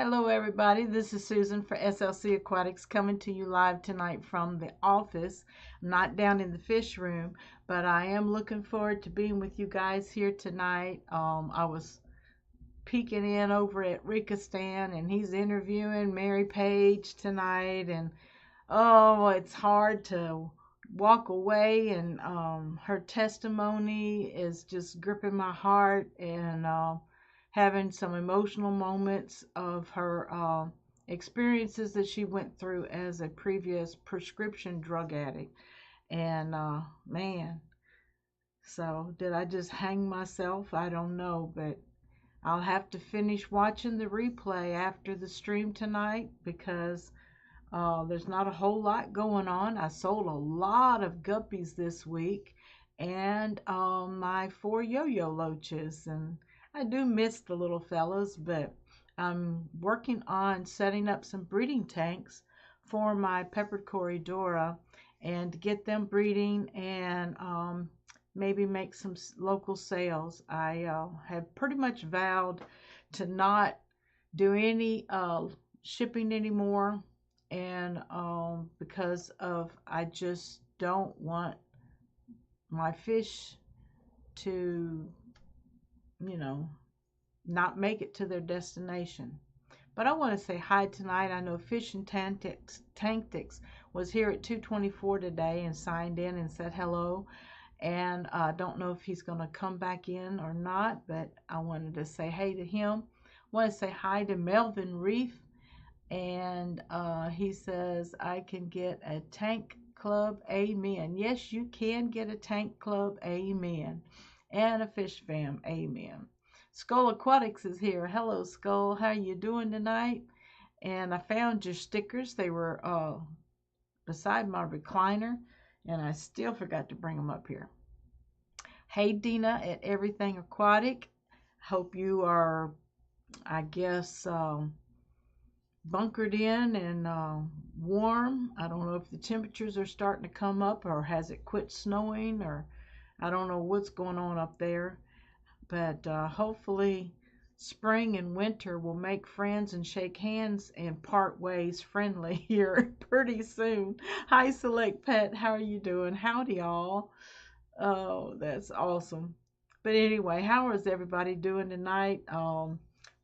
Hello, everybody. This is Susan for SLC Aquatics coming to you live tonight from the office. I'm not down in the fish room, but I am looking forward to being with you guys here tonight. I was peeking in over at Rikistan, and he's interviewing Mary Page tonight, and oh, it's hard to walk away, and her testimony is just gripping my heart, and having some emotional moments of her experiences that she went through as a previous prescription drug addict. And man, so did I just hang myself? I don't know, but I'll have to finish watching the replay after the stream tonight because there's not a whole lot going on. I sold a lot of guppies this week and my 4 yo-yo loaches. And I do miss the little fellas, but I'm working on setting up some breeding tanks for my peppered Corydora and get them breeding and maybe make some local sales. I have pretty much vowed to not do any shipping anymore, and because of I just don't want my fish to, you know, not make it to their destination. But I want to say hi tonight. I know Fish and Tantics was here at 2:24 today and signed in and said hello. And I don't know if he's going to come back in or not, but I wanted to say hey to him. I want to say hi to Melvin Reef, and he says I can get a tank club, amen. Yes, you can get a tank club, amen, and a fish fam, amen. Skull Aquatics is here. Hello, Skull. How you doing tonight? And I found your stickers. They were beside my recliner, and I still forgot to bring them up here. Hey, Dina at Everything Aquatic. Hope you are, I guess, bunkered in and warm. I don't know if the temperatures are starting to come up, or has it quit snowing, or I don't know what's going on up there. But hopefully spring and winter will make friends and shake hands and part ways friendly here pretty soon. Hi, Select Pet. How are you doing? Howdy, all. Oh, that's awesome. But anyway, how is everybody doing tonight?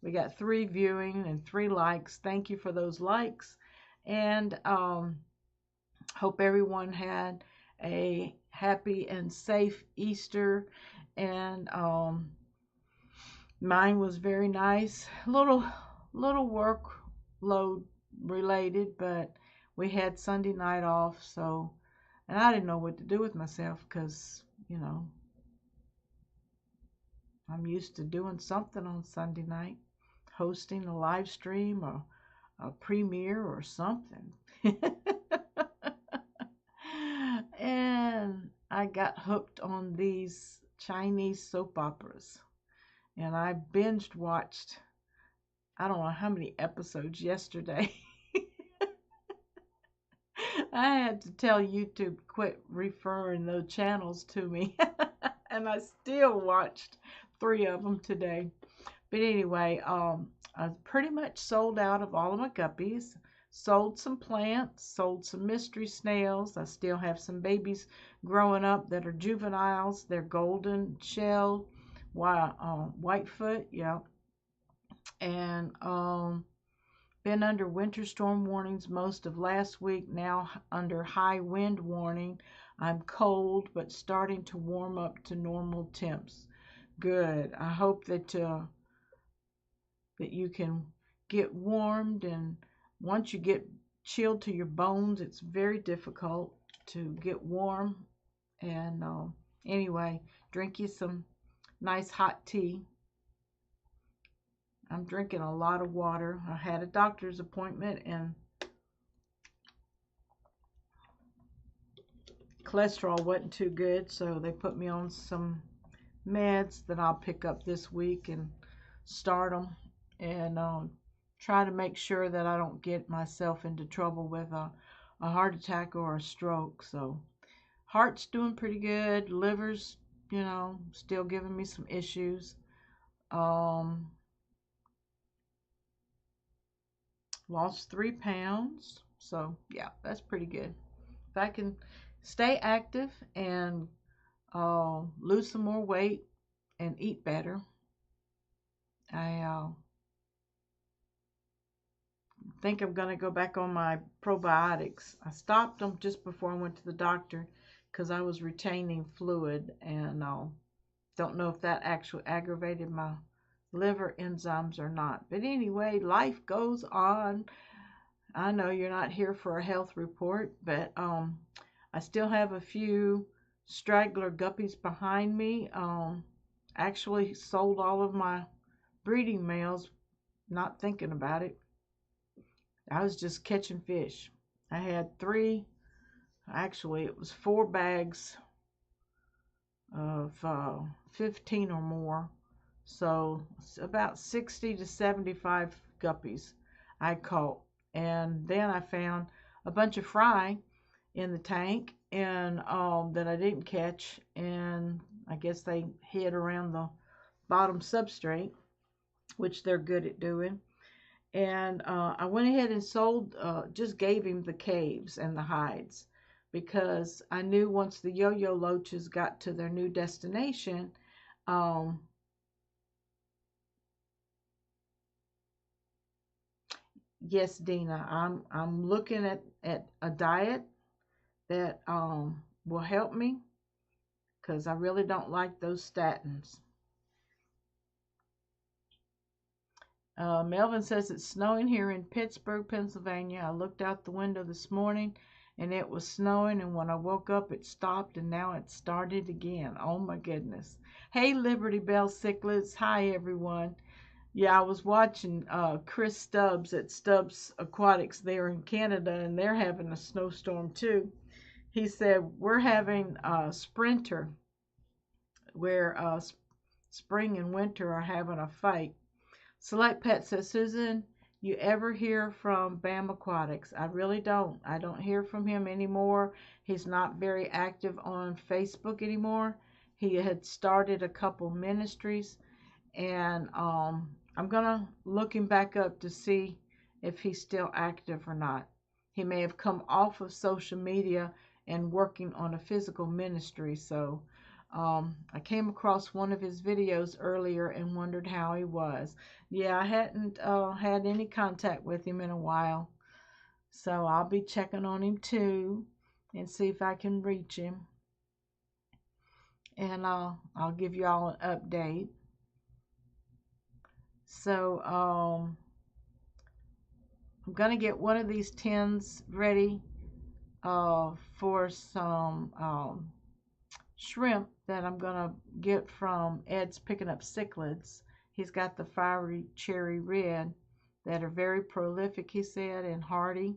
We got 3 viewing and 3 likes. Thank you for those likes. And hope everyone had a happy and safe Easter. And mine was very nice. Little workload related, but we had Sunday night off, so, and I didn't know what to do with myself because, you know, I'm used to doing something on Sunday night, hosting a live stream or a premiere or something. And I got hooked on these Chinese soap operas, and I binged watched, I don't know how many episodes yesterday. I had to tell YouTube quit referring those channels to me. And I still watched 3 of them today. But anyway, I pretty much sold out of all of my guppies. Sold some plants, sold some mystery snails. I still have some babies growing up that are juveniles. They're golden shell, whitefoot, yeah. And been under winter storm warnings most of last week. Now under high wind warning. I'm cold, but starting to warm up to normal temps. Good. I hope that that you can get warmed, and once you get chilled to your bones, it's very difficult to get warm. And anyway, drink you some nice hot tea. I'm drinking a lot of water. I had a doctor's appointment, and cholesterol wasn't too good, so they put me on some meds that I'll pick up this week and start them, and try to make sure that I don't get myself into trouble with a heart attack or a stroke. So heart's doing pretty good. Liver's, you know, still giving me some issues. Lost 3 pounds. So yeah, that's pretty good. If I can stay active and lose some more weight and eat better, I think I'm going to go back on my probiotics. I stopped them just before I went to the doctor because I was retaining fluid, and don't know if that actually aggravated my liver enzymes or not. But anyway, life goes on. I know you're not here for a health report, but I still have a few straggler guppies behind me. Actually sold all of my breeding males, not thinking about it. I was just catching fish. I had actually it was 4 bags of 15 or more. So about 60 to 75 guppies I caught. And then I found a bunch of fry in the tank and that I didn't catch. And I guess they hid around the bottom substrate, which they're good at doing. And I went ahead and sold, just gave him the caves and the hides because I knew once the yo-yo loaches got to their new destination, um, yes, Dina, I'm looking at a diet that will help me because I really don't like those statins. Melvin says it's snowing here in Pittsburgh, Pennsylvania. I looked out the window this morning and it was snowing, and when I woke up it stopped and now it started again. Oh my goodness. Hey Liberty Bell Cichlids. Hi everyone. Yeah, I was watching Chris Stubbs at Stubbs Aquatics there in Canada, and they're having a snowstorm too. He said we're having a sprinter where spring and winter are having a fight. Select Pet says, Susan, you ever hear from Bam Aquatics? I really don't. I don't hear from him anymore. He's not very active on Facebook anymore. He had started a couple ministries, and I'm going to look him back up to see if he's still active or not. He may have come off of social media and working on a physical ministry, so I came across one of his videos earlier and wondered how he was. Yeah, I hadn't had any contact with him in a while, so I'll be checking on him too and see if I can reach him. And I'll give you all an update. So I'm gonna get one of these tins ready for some shrimp that I'm gonna get from Ed's Picking Up Cichlids. He's got the fiery cherry red that are very prolific, he said, and hardy.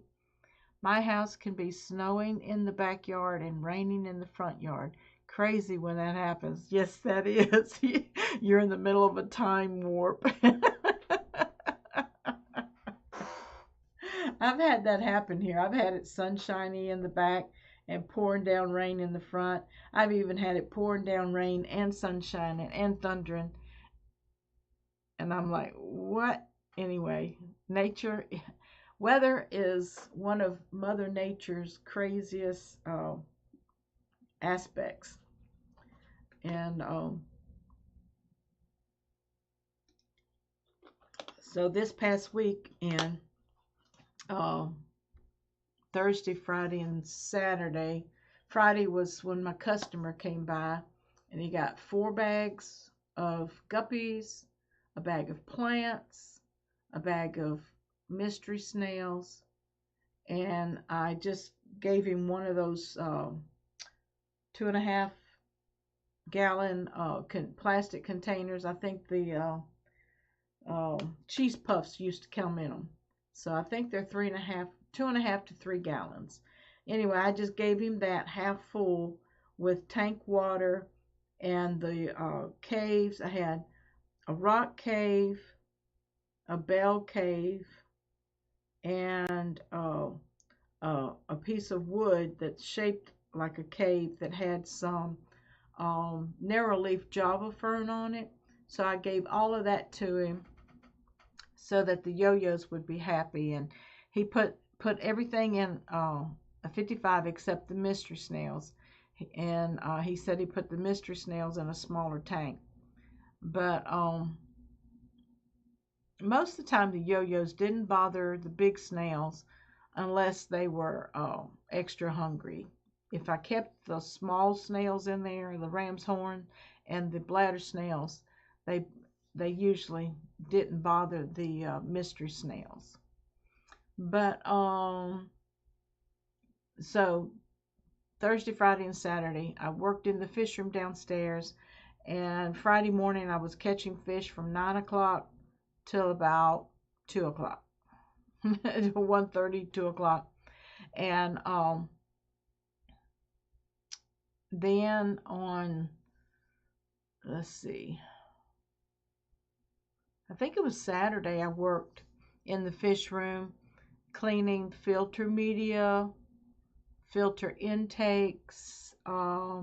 My house can be snowing in the backyard and raining in the front yard. Crazy when that happens. Yes, that is. You're in the middle of a time warp. I've had that happen here. I've had it sunshiny in the back and pouring down rain in the front. I've even had it pouring down rain and sunshine and thundering. And I'm like, what? Anyway, weather is one of Mother Nature's craziest aspects. And so this past week, in Thursday, Friday, and Saturday. Friday was when my customer came by, and he got 4 bags of guppies, a bag of plants, a bag of mystery snails, and I just gave him one of those 2.5 gallon plastic containers. I think the cheese puffs used to come in them. So I think they're 2.5 to 3 gallons. Anyway, I just gave him that half full with tank water and the caves. I had a rock cave, a bell cave, and a piece of wood that's shaped like a cave that had some narrow leaf java fern on it. So I gave all of that to him. so that the yo-yos would be happy. And he put everything in a 55 except the mystery snails. And he said he put the mystery snails in a smaller tank. But most of the time the yo-yos didn't bother the big snails unless they were extra hungry. If I kept the small snails in there, the ram's horn and the bladder snails, they they usually didn't bother the mystery snails. But so Thursday, Friday, and Saturday, I worked in the fish room downstairs, and Friday morning I was catching fish from 9 o'clock till about 2 o'clock, 1:30, 2 o'clock, and then on, let's see, I think it was Saturday, I worked in the fish room cleaning filter media, filter intakes. A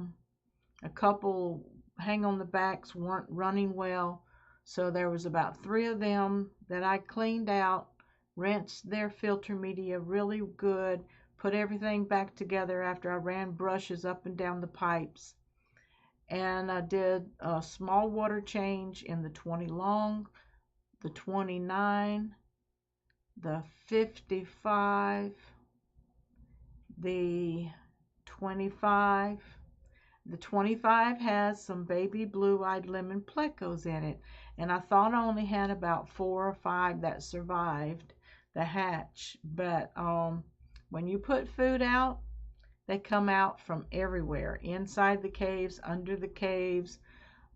couple hang on the backs weren't running well, so there was about 3 of them that I cleaned out, rinsed their filter media really good, put everything back together after I ran brushes up and down the pipes, and I did a small water change in the 20 long, the 29, the 55, the 25. The 25 has some baby blue-eyed lemon plecos in it, and I thought I only had about 4 or 5 that survived the hatch. But when you put food out, they come out from everywhere, inside the caves, under the caves,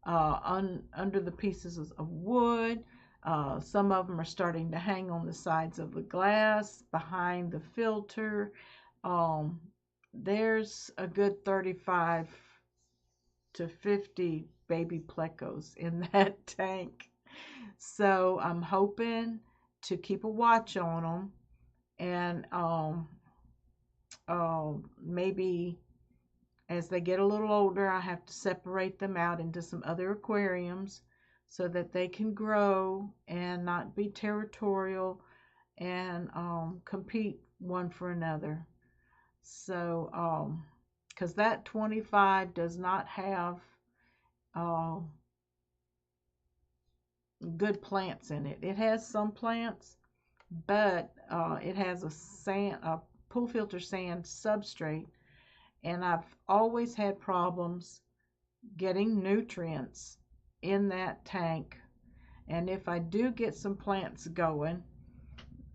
under the pieces of wood. Some of them are starting to hang on the sides of the glass, behind the filter. There's a good 35 to 50 baby plecos in that tank. So I'm hoping to keep a watch on them, and maybe as they get a little older, I have to separate them out into some other aquariums so that they can grow and not be territorial and compete one for another. So, because that 25 does not have good plants in it. It has some plants, but it has a pool filter sand substrate, and I've always had problems getting nutrients in that tank. And if I do get some plants going,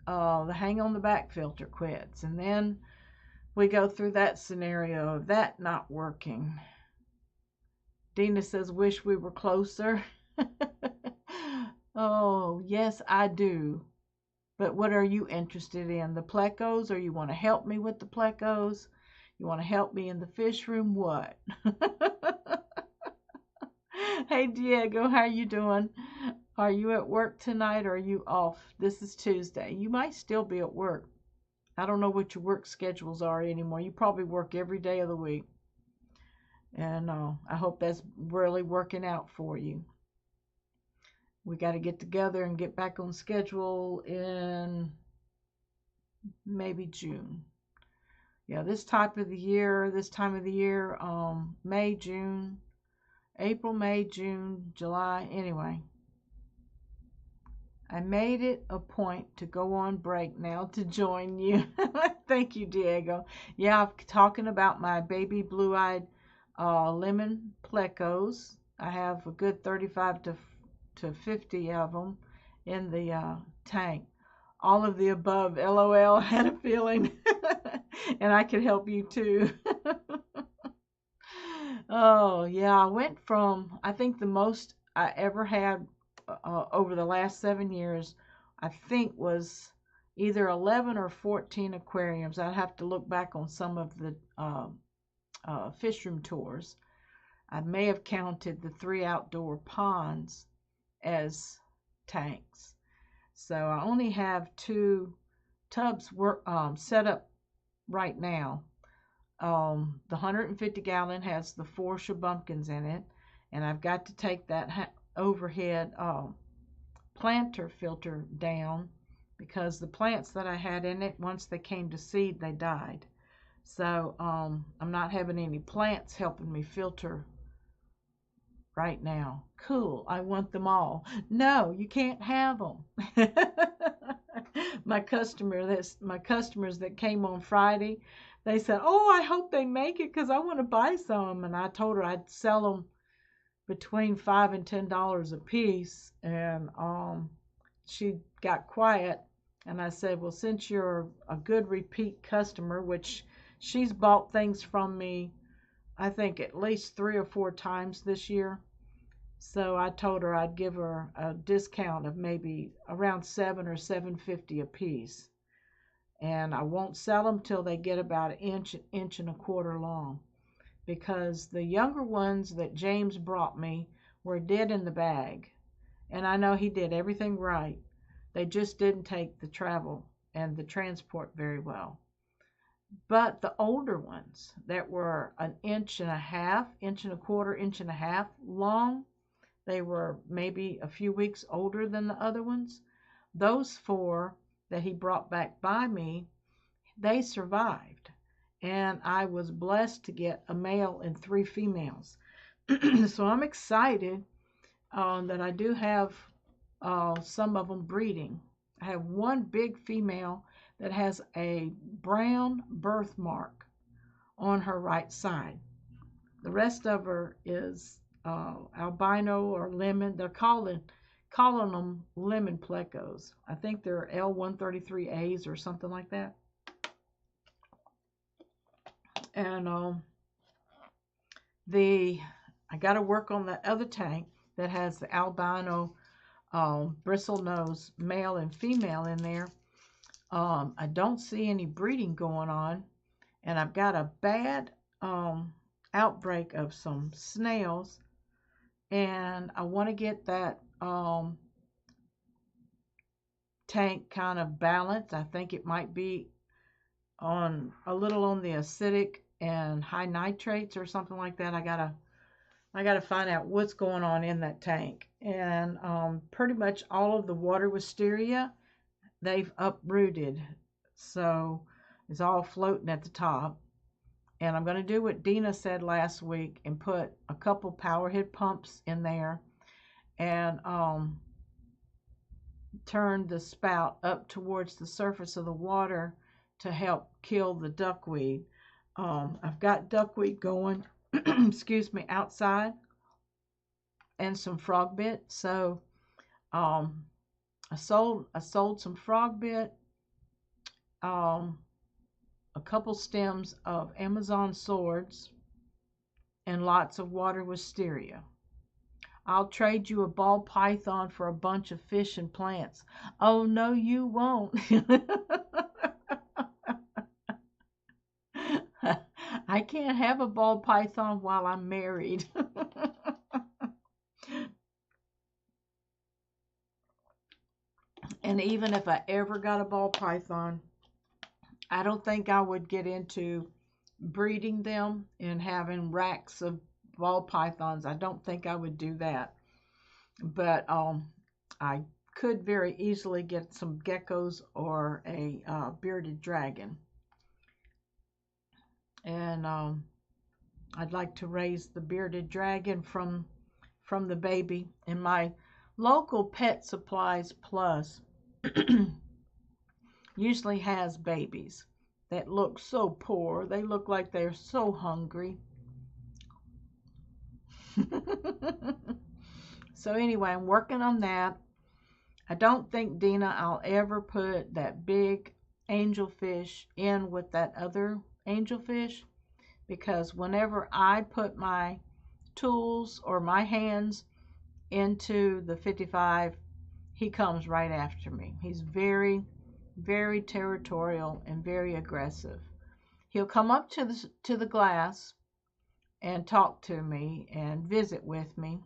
the hang on the back filter quits, and then we go through that scenario of that not working. Dina says, wish we were closer. Oh, yes, I do. But what are you interested in? The plecos, or you want to help me with the plecos? You want to help me in the fish room? What? Hey, Diego, how are you doing? Are you at work tonight, or are you off? This is Tuesday. You might still be at work. I don't know what your work schedules are anymore. You probably work every day of the week. And I hope that's really working out for you. We got to get together and get back on schedule in maybe June. Yeah, this time of the year, May, June, April, May, June, July. Anyway, I made it a point to go on break now to join you. Thank you, Diego. Yeah, I'm talking about my baby blue-eyed lemon plecos. I have a good 35 to 50 of them in the tank. All of the above, LOL, had a feeling. And I could help you too. Oh, yeah, I went from, I think the most I ever had over the last 7 years, I think was either 11 or 14 aquariums. I'd have to look back on some of the fish room tours. I may have counted the 3 outdoor ponds as tanks. So I only have 2 tubs set up right now. The 150 gallon has the 4 shabumpkins in it, and I've got to take that overhead planter filter down because the plants that I had in it, once they came to seed, they died. So I'm not having any plants helping me filter right now. Cool, I want them all. No, you can't have them. My customers that came on Friday, they said, "Oh, I hope they make it because I want to buy some." And I told her I'd sell them between $5 and $10 a piece. And she got quiet, and I said, "Well, since you're a good repeat customer, which she's bought things from me, I think at least 3 or 4 times this year." So I told her I'd give her a discount of maybe around $7 or $7.50 a piece. And I won't sell them till they get about an inch and a quarter long. Because the younger ones that James brought me were dead in the bag. And I know he did everything right. They just didn't take the travel and the transport very well. But the older ones that were an inch and a half, inch and a quarter, inch and a half long, they were maybe a few weeks older than the other ones. Those 4 that he brought back by me, they survived. And I was blessed to get a male and 3 females. So I'm excited that I do have some of them breeding. I have one big female that has a brown birthmark on her right side. The rest of her is albino or lemon. They're calling them lemon plecos. I think they're L133As or something like that. And I got to work on that other tank that has the albino bristle nose male and female in there. I don't see any breeding going on, and I've got a bad outbreak of some snails, and I want to get that tank kind of balanced. I think it might be on a little on the acidic and high nitrates or something like that. I gotta find out what's going on in that tank. And pretty much all of the water wisteria, they've uprooted, so it's all floating at the top. And I'm going to do what Dina said last week and put a couple power head pumps in there and turn the spout up towards the surface of the water to help kill the duckweed. I've got duckweed going, excuse me, outside, and some frog bit. So I sold some frog bit, a couple stems of Amazon swords, and lots of water wisteria. I'll trade you a ball python for a bunch of fish and plants. Oh, no, you won't. I can't have a ball python while I'm married. And even if I ever got a ball python, I don't think I would get into breeding them and having racks of ball pythons. I don't think I would do that. But I could very easily get some geckos or a bearded dragon. And I'd like to raise the bearded dragon from the baby. And my local Pet Supplies Plus usually has babies that look so poor. They look like they're so hungry. So anyway, I'm working on that. I don't think, Dina, I'll ever put that big angelfish in with that other angelfish, because whenever I put my tools or my hands into the 55, he comes right after me. He's very, very territorial and very aggressive. He'll come up to the glass and talk to me and visit with me,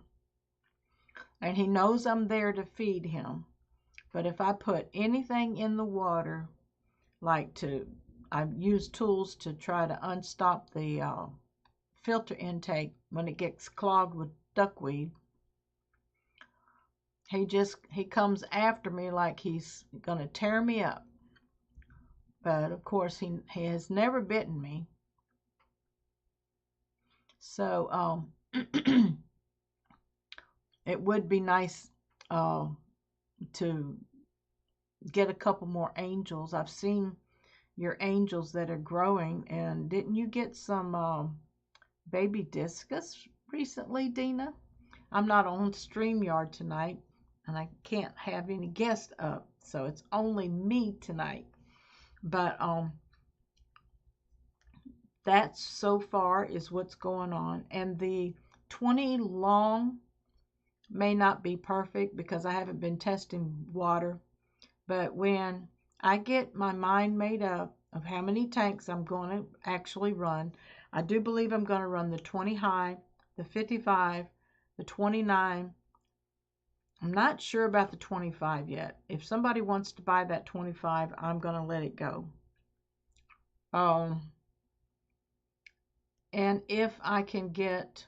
and he knows I'm there to feed him. But if I put anything in the water, I've used tools to try to unstop the filter intake when it gets clogged with duckweed. He comes after me like he's gonna tear me up. But of course he has never bitten me. So it would be nice to get a couple more angels. I've seen your angels that are growing, and didn't you get some baby discus recently, Dina? I'm not on StreamYard tonight, and I can't have any guests up, so it's only me tonight. But that so far is what's going on. And the 20 long may not be perfect because I haven't been testing water. But when I get my mind made up of how many tanks I'm going to actually run, I do believe I'm going to run the 20 high, the 55, the 29. I'm not sure about the 25 yet. If somebody wants to buy that 25, I'm going to let it go. And if I can get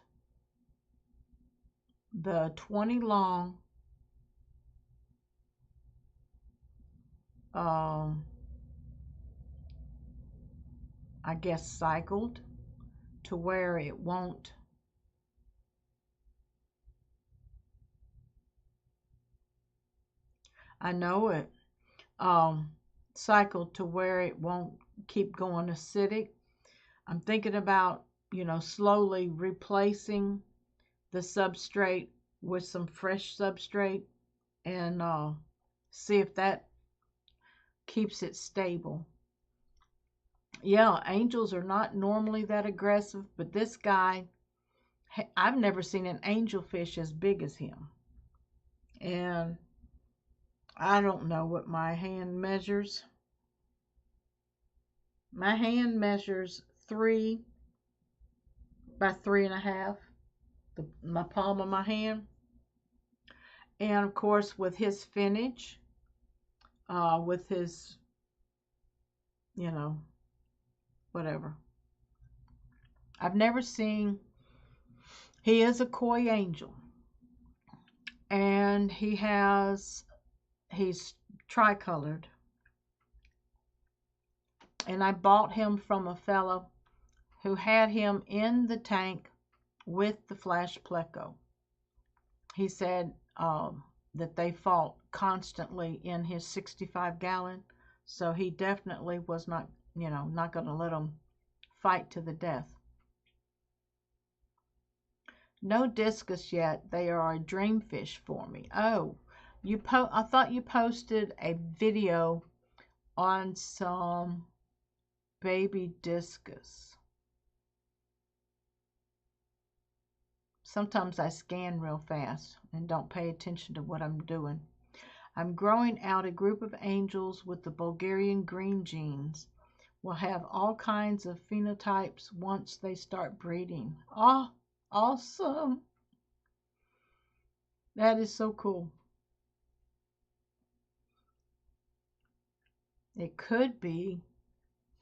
the 20 long, I guess cycled to where it won't I know it cycled to where it won't keep going acidic. I'm thinking about, slowly replacing the substrate with some fresh substrate and see if that keeps it stable. Yeah, angels are not normally that aggressive, but this guy, I've never seen an angelfish as big as him. And I don't know what my hand measures. My hand measures 3 by 3.5, my palm of my hand. And of course, with his finnage, with his, whatever. I've never seen, he is a koi angel. And he's tricolored. And I bought him from a fellow who had him in the tank with the flash pleco. He said that they fought constantly in his 65-gallon, so he definitely was not, not going to let them fight to the death. No discus yet. They are a dreamfish for me. Oh, I thought you posted a video on some baby discus. Sometimes I scan real fast and don't pay attention to what I'm doing. I'm growing out a group of angels with the Bulgarian green genes. We'll have all kinds of phenotypes once they start breeding. Oh, awesome. That is so cool. It could be.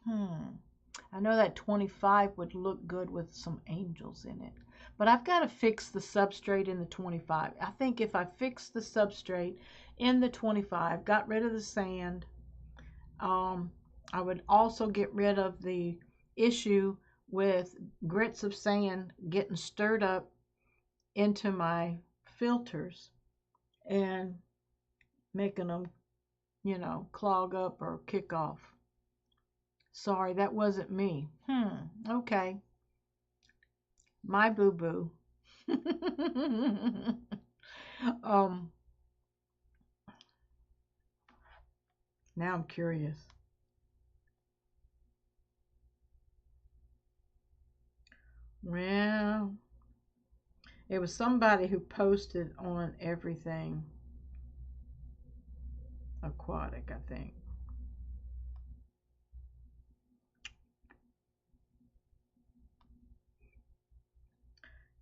I know that 25 would look good with some angels in it. But I've got to fix the substrate in the 25. I think if I fix the substrate in the 25, got rid of the sand, I would also get rid of the issue with grits of sand getting stirred up into my filters and making them, clog up or kick off. Sorry, that wasn't me. Okay. My boo-boo. Now I'm curious. Well, it was somebody who posted on everything aquatic, I think.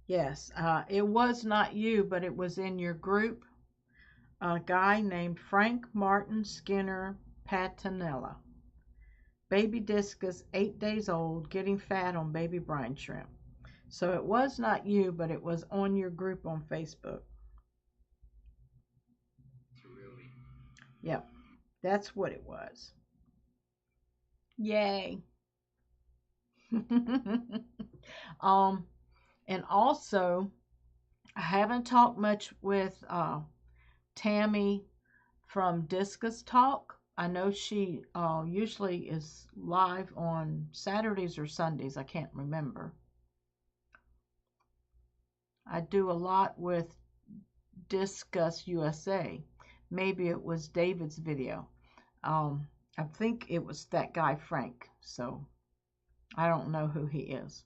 Yes, it was not you, but it was in your group. A guy named Frank Martin Skinner Patanella. Baby discus, 8 days old, getting fat on baby brine shrimp. So it was not you, but it was on your group on Facebook. Yep, that's what it was. Yay. um, and also, I haven't talked much with Tammy from Discus Talk. I know she usually is live on Saturdays or Sundays. I can't remember. I do a lot with Discuss USA. Maybe it was David's video. I think it was that guy Frank. So I don't know who he is.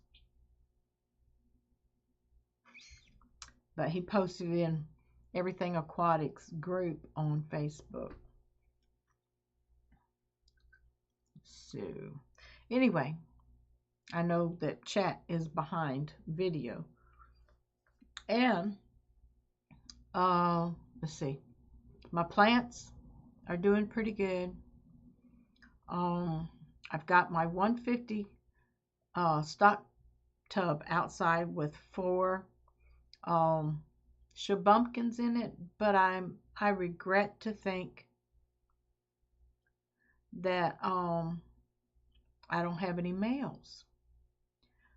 But he posted in Everything Aquatics group on Facebook. So anyway, I know that chat is behind video. And let's see. My plants are doing pretty good. I've got my 150 stock tub outside with 4 shabumpkins in it, but I regret to think that I don't have any males.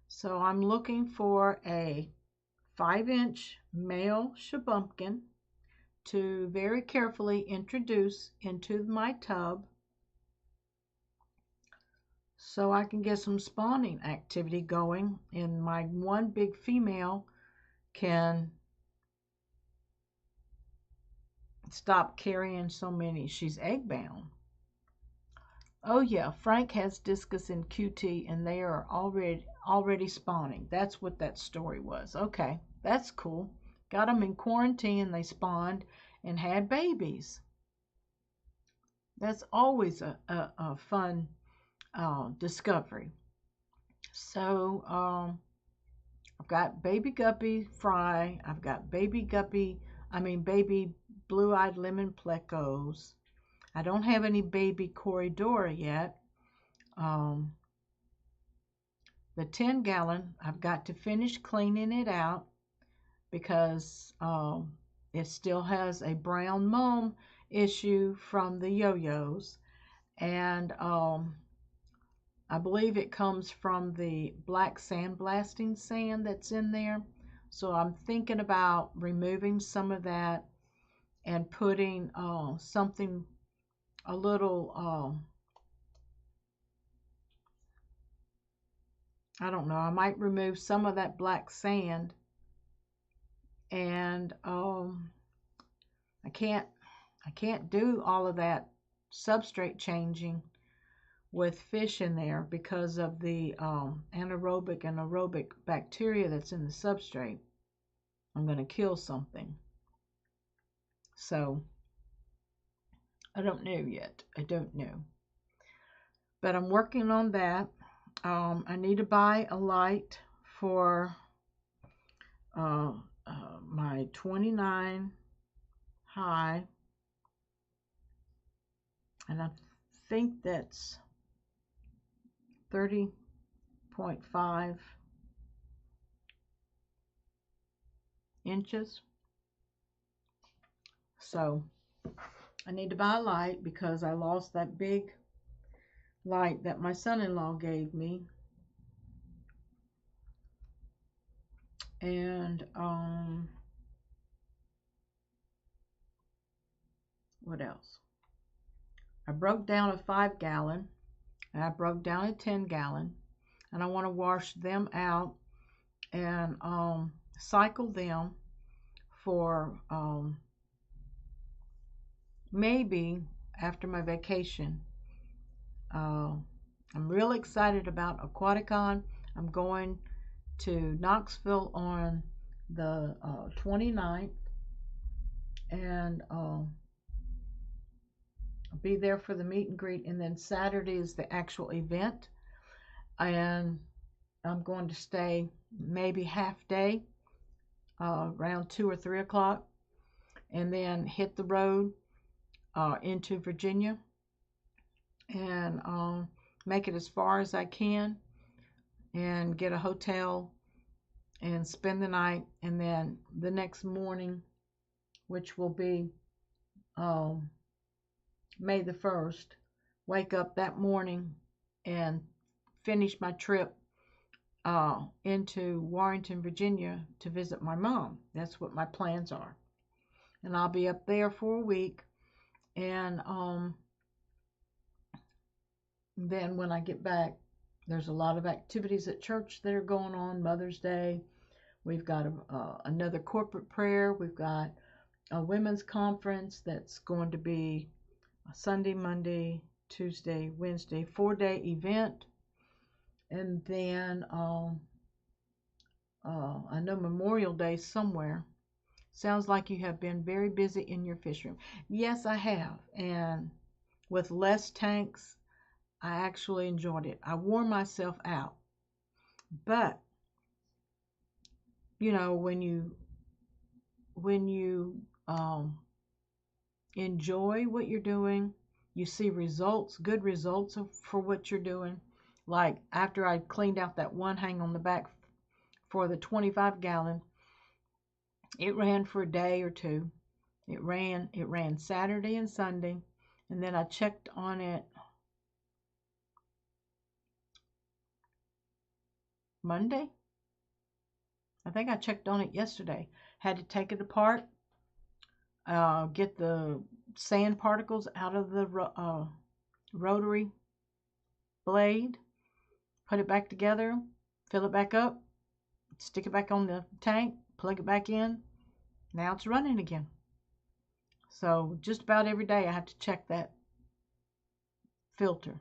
So I'm looking for a 5-inch male shabumpkin to very carefully introduce into my tub so I can get some spawning activity going, and my one big female can stop carrying so many. She's egg bound. Oh yeah, Frank has discus and QT, and they are already spawning. That's what that story was. Okay, that's cool. Got them in quarantine, and they spawned and had babies. That's always a fun discovery. So I've got baby guppy fry. I've got baby blue-eyed lemon plecos. I don't have any baby Corridora yet. The 10-gallon, I've got to finish cleaning it out because it still has a brown mold issue from the yo-yos. And I believe it comes from the black sandblasting sand that's in there. So I'm thinking about removing some of that and putting something a little, I don't know, I might remove some of that black sand, and I can't do all of that substrate changing with fish in there because of the anaerobic and aerobic bacteria that's in the substrate. I'm going to kill something. So I don't know yet. I don't know. But I'm working on that. I need to buy a light for my 29 high. And I think that's 30.5 inches. So I need to buy a light because I lost that big light that my son-in-law gave me. And what else? I broke down a 5-gallon and I broke down a 10-gallon, and I want to wash them out and cycle them for maybe after my vacation. I'm real excited about Aquaticon. I'm going to Knoxville on the 29th, and I'll be there for the meet and greet, and then Saturday is the actual event, and I'm going to stay maybe half day, around 2 or 3 o'clock, and then hit the road into Virginia and make it as far as I can and get a hotel and spend the night, and then the next morning, which will be May the 1st, wake up that morning and finish my trip into Warrenton, Virginia to visit my mom. That's what my plans are. And I'll be up there for a week. And then when I get back, there's a lot of activities at church that are going on. Mother's Day. We've got another corporate prayer. We've got a women's conference that's going to be a Sunday, Monday, Tuesday, Wednesday, 4-day event. And then I know Memorial Day somewhere. Sounds like you have been very busy in your fish room. Yes, I have. And with less tanks, I actually enjoyed it. I wore myself out. But, you know, when you enjoy what you're doing, you see results, good results for what you're doing. Like after I cleaned out that one hang on the back for the 25-gallon, it ran for a day or two. It ran Saturday and Sunday, and then I checked on it Monday. I think I checked on it yesterday. Had to take it apart, get the sand particles out of the rotary blade, put it back together, fill it back up, stick it back on the tank, plug it back in. Now it's running again. So just about every day I have to check that filter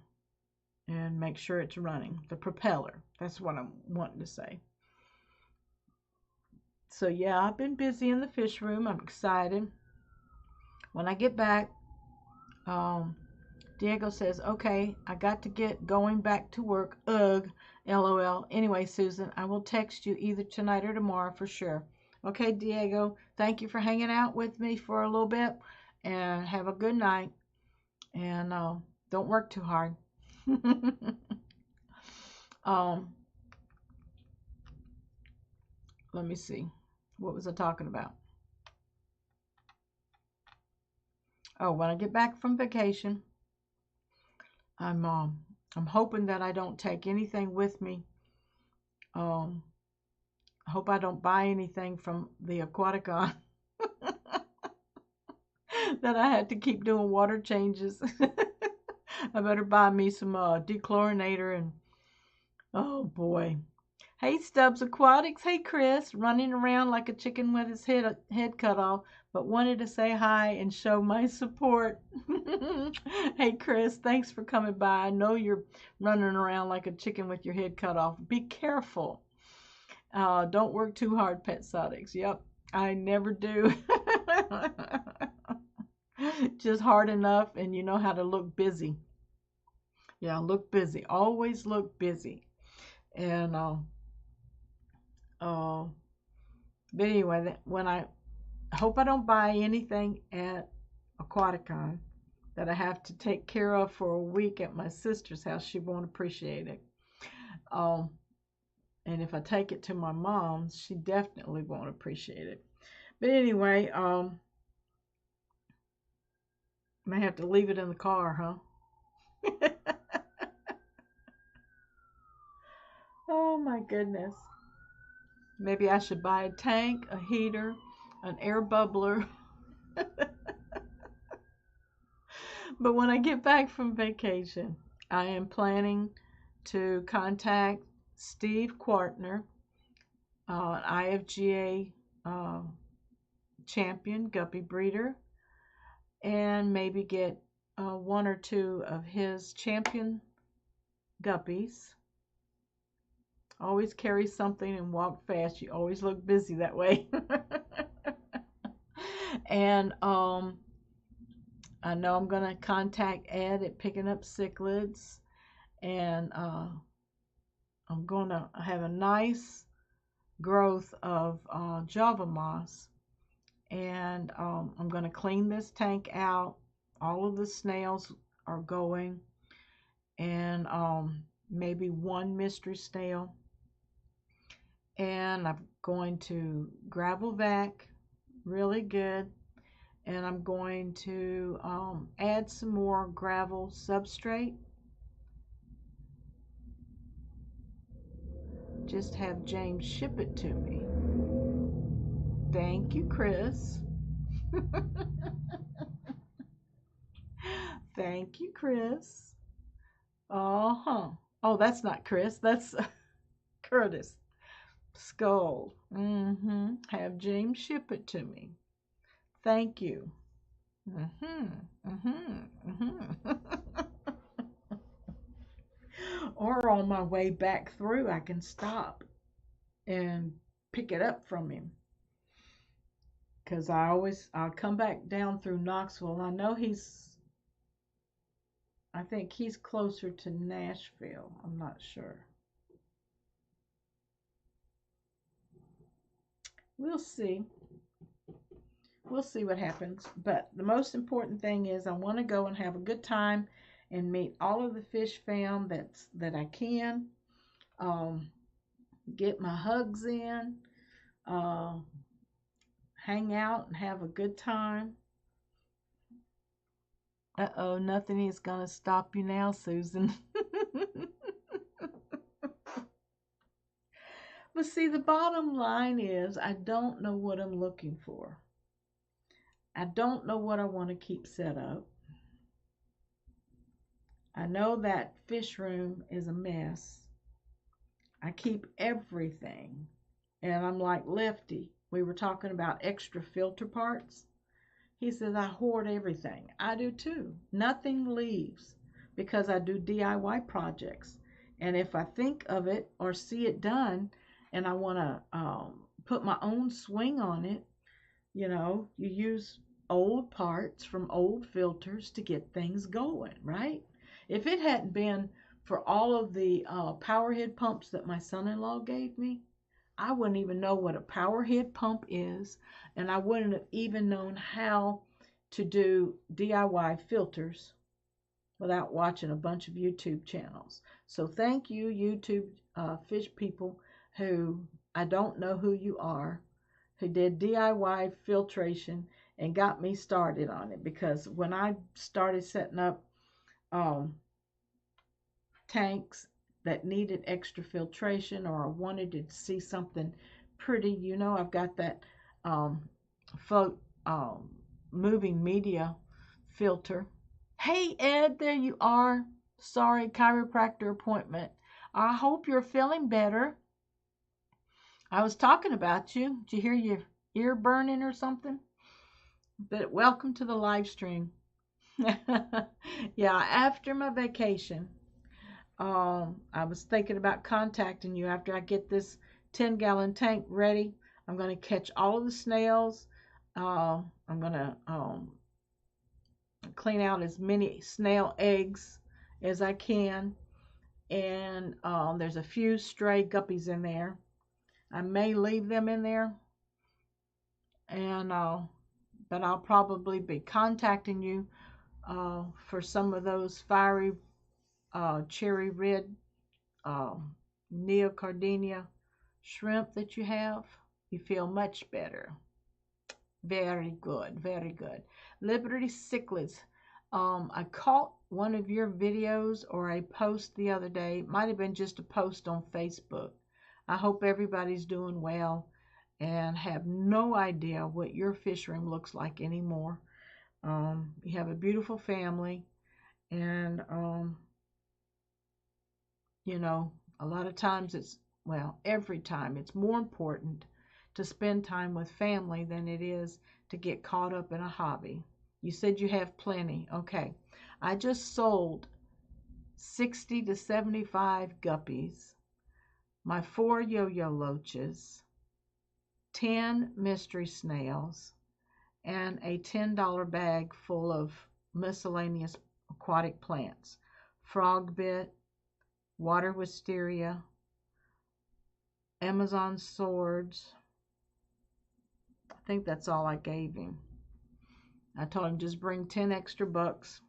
and make sure it's running. The propeller, that's what I'm wanting to say. So yeah, I've been busy in the fish room. I'm excited. When I get back, Diego says, okay, I got to get going back to work. Ugh, LOL. Anyway, Susan, I will text you either tonight or tomorrow for sure. Okay, Diego, thank you for hanging out with me for a little bit, and have a good night, and don't work too hard. Let me see. What was I talking about? Oh, when I get back from vacation, I'm hoping that I don't take anything with me. I hope I don't buy anything from the Aquaticon that I had to keep doing water changes. I better buy me some dechlorinator and oh boy. Hey Stubbs Aquatics, hey Chris, running around like a chicken with his head cut off, but wanted to say hi and show my support. Hey Chris, thanks for coming by. I know you're running around like a chicken with your head cut off. Be careful. Don't work too hard, Pet Sotics. Yep, I never do. Just hard enough, and you know how to look busy. Yeah, look busy. Always look busy. And but anyway, when I hope I don't buy anything at Aquaticon that I have to take care of for a week at my sister's house. She won't appreciate it. And if I take it to my mom's, she definitely won't appreciate it. But anyway, may have to leave it in the car, huh? Oh my goodness. Maybe I should buy a tank, a heater, an air bubbler. But when I get back from vacation, I am planning to contact Steve Quartner, IFGA champion guppy breeder, and maybe get one or two of his champion guppies. Always carry something and walk fast. You always look busy that way. And I know I'm going to contact Ed at Picking Up Cichlids, and I'm going to have a nice growth of Java moss, and I'm going to clean this tank out. All of the snails are going, and maybe one mystery snail, and I'm going to gravel vac really good And I'm going to add some more gravel substrate. Just have James ship it to me. Thank you, Chris. Thank you, Chris. Uh-huh. Oh, that's not Chris. That's Curtis. Skull. Mm-hmm. Have James ship it to me. Thank you. Mm-hmm. Mm-hmm. Mm-hmm. Or on my way back through, I can stop and pick it up from him. Because I'll come back down through Knoxville. I know I think he's closer to Nashville. I'm not sure. We'll see. We'll see what happens. But the most important thing is I want to go and have a good time and meet all of the fish fam that I can. Um, get my hugs in, uh, hang out and have a good time. Uh-oh, nothing is gonna stop you now, Susan. But see, the bottom line is I don't know what I'm looking for. I don't know what I want to keep set up. I know that fish room is a mess. I keep everything. And I'm like Lefty. We were talking about extra filter parts. He says, I hoard everything. I do too. Nothing leaves because I do DIY projects. And if I think of it or see it done and I want to put my own swing on it, you use old parts from old filters to get things going, right? If it hadn't been for all of the power head pumps that my son-in-law gave me, I wouldn't even know what a power head pump is, and I wouldn't have even known how to do DIY filters without watching a bunch of YouTube channels. So thank you, YouTube fish people who I don't know who you are, who did DIY filtration and got me started on it. Because when I started setting up um, tanks that needed extra filtration or I wanted to see something pretty, I've got that um, float moving media filter. Hey Ed, there you are. Sorry, chiropractor appointment. I hope you're feeling better. I was talking about you. Did you hear your ear burning or something? But welcome to the live stream. Yeah, after my vacation, I was thinking about contacting you after I get this 10-gallon tank ready. I'm going to catch all of the snails. I'm going to clean out as many snail eggs as I can. And there's a few stray guppies in there. I may leave them in there. And but I'll probably be contacting you for some of those fiery cherry red uh, neocardinia shrimp that you have. You feel much better. Very good, very good. Liberty cichlids. I caught one of your videos or a post the other day. It might have been just a post on Facebook. I hope everybody's doing well and have no idea what your fish room looks like anymore. You have a beautiful family, and a lot of times every time it's more important to spend time with family than it is to get caught up in a hobby. You said you have plenty. Okay. I just sold 60 to 75 guppies, my 4 yo-yo loaches, 10 mystery snails, and a $10 bag full of miscellaneous aquatic plants. Frog bit, water wisteria, Amazon swords. I think that's all I gave him. I told him just bring 10 extra bucks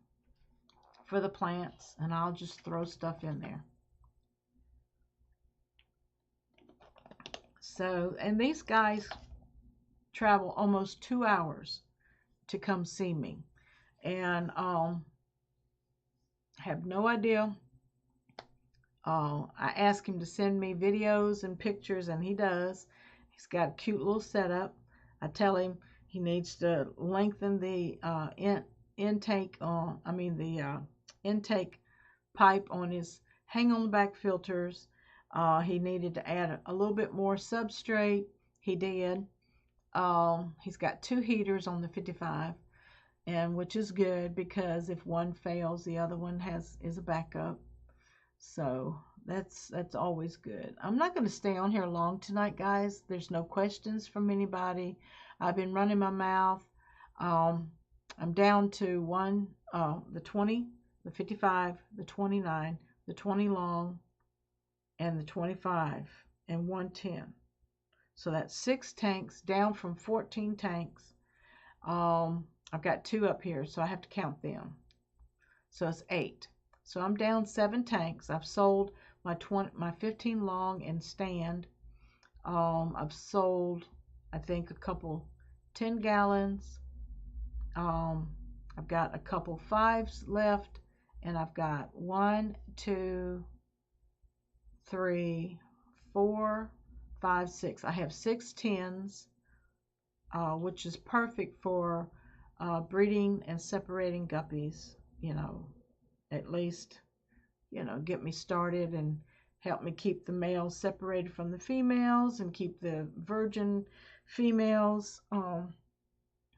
for the plants and I'll just throw stuff in there. So, and these guys travel almost 2 hours to come see me. And have no idea. I asked him to send me videos and pictures, and he does. He's got a cute little setup. I tell him he needs to lengthen the intake intake pipe on his hang on the back filters. He needed to add a little bit more substrate. He did. He's got 2 heaters on the 55, and which is good because if one fails, the other one is a backup. So that's always good. I'm not going to stay on here long tonight, guys. There's no questions from anybody. I've been running my mouth. I'm down to the 20, the 55, the 29, the 20 long, and the 25, and 110. So that's 6 tanks down from 14 tanks. I've got 2 up here, so I have to count them. So it's 8. So I'm down 7 tanks. I've sold my 15 long and stand. I've sold, I think, a couple 10 gallons. I've got a couple 5s left, and I've got 1, 2, 3, 4, 5, 6. I have 6 10s, which is perfect for breeding and separating guppies. You know, at least, you know, get me started and help me keep the males separated from the females and keep the virgin females.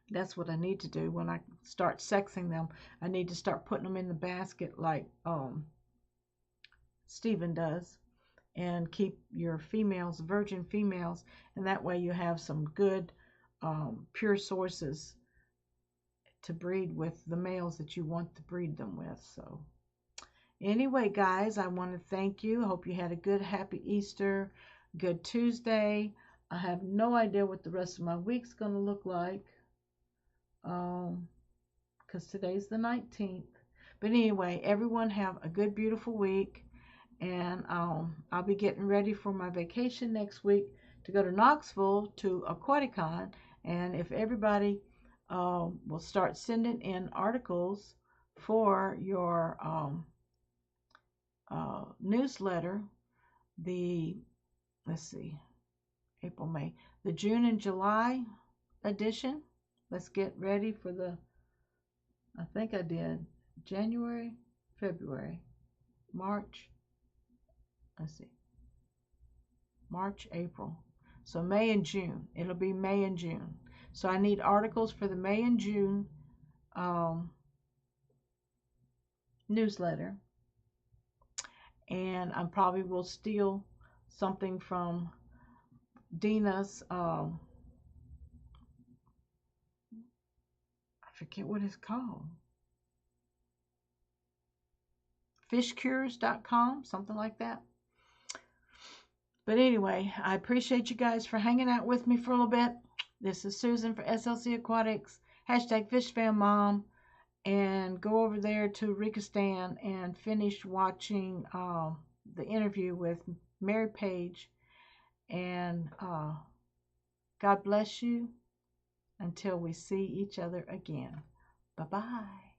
That's what I need to do when I start sexing them. I need to start putting them in the basket like Stephen does, and keep your females, virgin females, and that way you have some good pure sources to breed with the males that you want to breed them with. So anyway, guys, I want to thank you. I hope you had a good, happy Easter, good Tuesday. I have no idea what the rest of my week's going to look like, because today's the 19th. But anyway, everyone have a good, beautiful week. And I'll be getting ready for my vacation next week to go to Knoxville to Aquaticon. And if everybody will start sending in articles for your newsletter, let's see, April, May, the June and July edition. Let's get ready for I think I did January, February, March. Let's see, March, April. So May and June. It'll be May and June. So I need articles for the May and June newsletter. And I probably will steal something from Dina's, I forget what it's called. Fishcures.com, something like that. But anyway, I appreciate you guys for hanging out with me for a little bit. This is Susan for SLC Aquatics, #FishFanMom, and go over there to Rikistan and finish watching the interview with Mary Page. And God bless you until we see each other again. Bye-bye.